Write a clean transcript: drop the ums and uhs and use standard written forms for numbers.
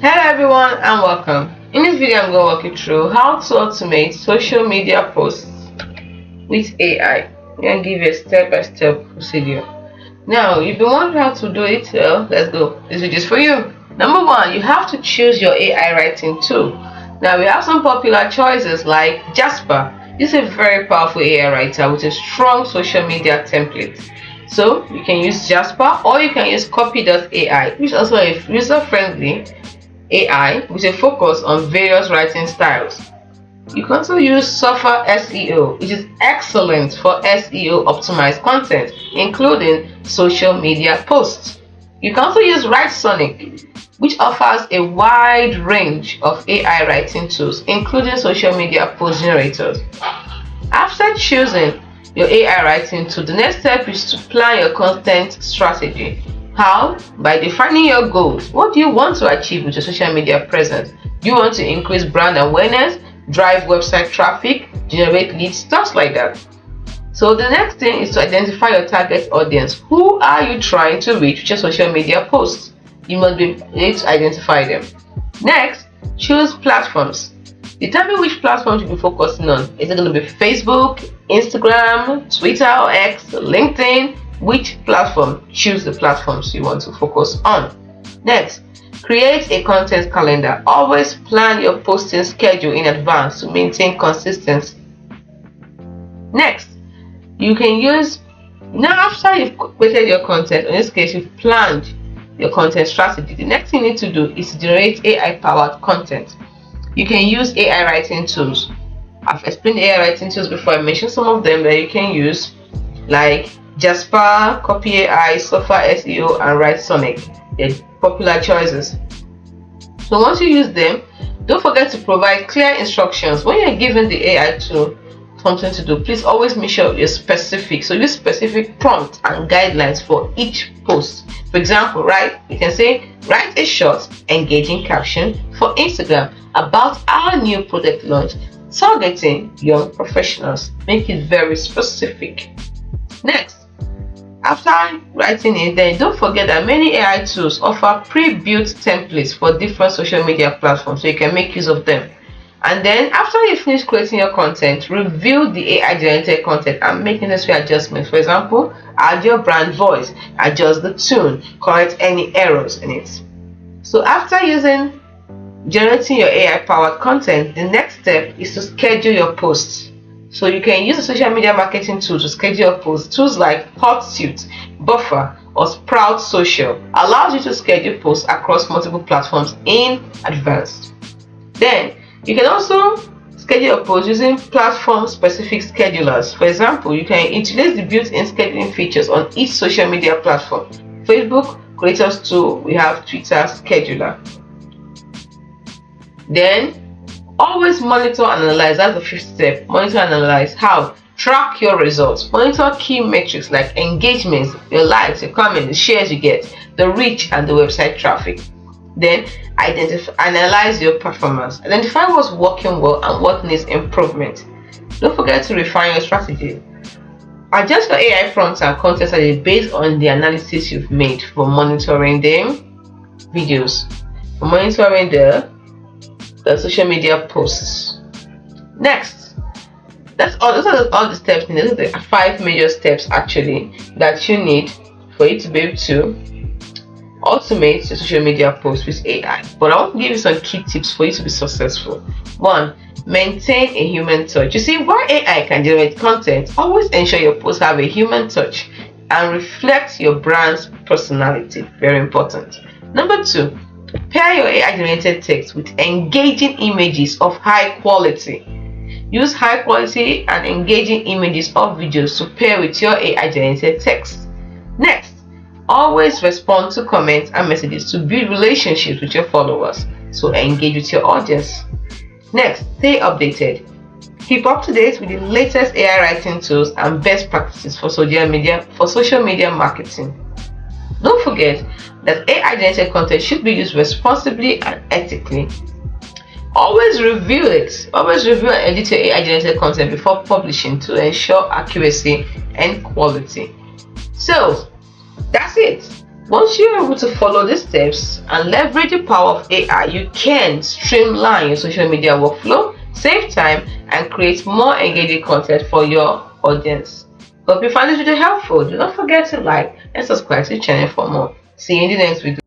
Hello everyone and welcome. In this video I'm going to walk you through how to automate social media posts with AI. I'm going to give you a step-by-step procedure. Now you've been wondering how to do it, well, let's go. This video is for you. Number one, you have to choose your AI writing tool. Now we have some popular choices like Jasper. This is a very powerful AI writer with a strong social media template. So you can use Jasper or you can use copy.ai, which is also a user-friendly AI with a focus on various writing styles. You can also use Suffer SEO, which is excellent for SEO optimized content, including social media posts. You can also use WriteSonic, which offers a wide range of AI writing tools, including social media post generators. After choosing your AI writing tool, the next step is to plan your content strategy. How? By defining your goals. What do you want to achieve with your social media presence? Do you want to increase brand awareness, drive website traffic, generate leads, stuff like that? So the next thing is to identify your target audience. Who are you trying to reach with your social media posts? You must be able to identify them. Next, choose platforms. Determine which platforms you'll be focusing on. Is it going to be Facebook, Instagram, Twitter or X, LinkedIn? Which platform? Choose the platforms you want to focus on. Next, create a content calendar. Always plan your posting schedule in advance to maintain consistency. Next, you can use, now after you've created your content, in this case you've planned your content strategy, the next thing you need to do is to generate AI powered content. You can use AI writing tools. I've explained AI writing tools before. I mentioned some of them that you can use, like Jasper, Copy AI, Suffer SEO, and WriteSonic. They're popular choices. So once you use them, don't forget to provide clear instructions. When you're given the AI tool something to do, please always make sure you're specific. So use specific prompts and guidelines for each post. For example, you can say, write a short, engaging caption for Instagram about our new product launch targeting young professionals. Make it very specific. Next, after writing it, then don't forget that many AI tools offer pre-built templates for different social media platforms, so you can make use of them. And then after you finish creating your content, review the AI generated content and make necessary adjustments. For example, add your brand voice, adjust the tone, correct any errors in it. So after generating your AI powered content, the next step is to schedule your posts. So you can use a social media marketing tool to schedule your posts. Tools like Hotsuite, Buffer, or Sprout Social allows you to schedule posts across multiple platforms in advance. Then you can also schedule your posts using platform-specific schedulers. For example, you can utilize the built-in scheduling features on each social media platform. Facebook, Creators Tool, we have Twitter Scheduler. Then always monitor and analyze. That's the fifth step. Monitor and analyze. How? Track your results. Monitor key metrics like engagements, your likes, your comments, the shares you get, the reach, and the website traffic. Then analyze your performance. Identify what's working well and what needs improvement. Don't forget to refine your strategy. Adjust your AI prompts and content strategy based on the analysis you've made for monitoring the videos, for monitoring the social media posts. Next, those are all the steps. Those are the 5 major steps actually that you need for you to be able to automate your social media posts with AI. But I want to give you some key tips for you to be successful. 1. Maintain a human touch. You see, while AI can generate content, always ensure your posts have a human touch and reflect your brand's personality. Very important. Number 2. Pair your AI generated text with engaging images of high quality. Use high quality and engaging images or videos to pair with your AI generated text. Next, always respond to comments and messages to build relationships with your followers. So engage with your audience. Next, stay updated. Keep up to date with the latest AI writing tools and best practices for social media marketing. Don't forget that AI generated content should be used responsibly and ethically. Always review it. Always review and edit your AI generated content before publishing to ensure accuracy and quality. So that's it. Once you're able to follow these steps and leverage the power of AI, you can streamline your social media workflow, save time, and create more engaging content for your audience. Hope you find this video helpful. Do not forget to like and subscribe to the channel for more. See you in the next video.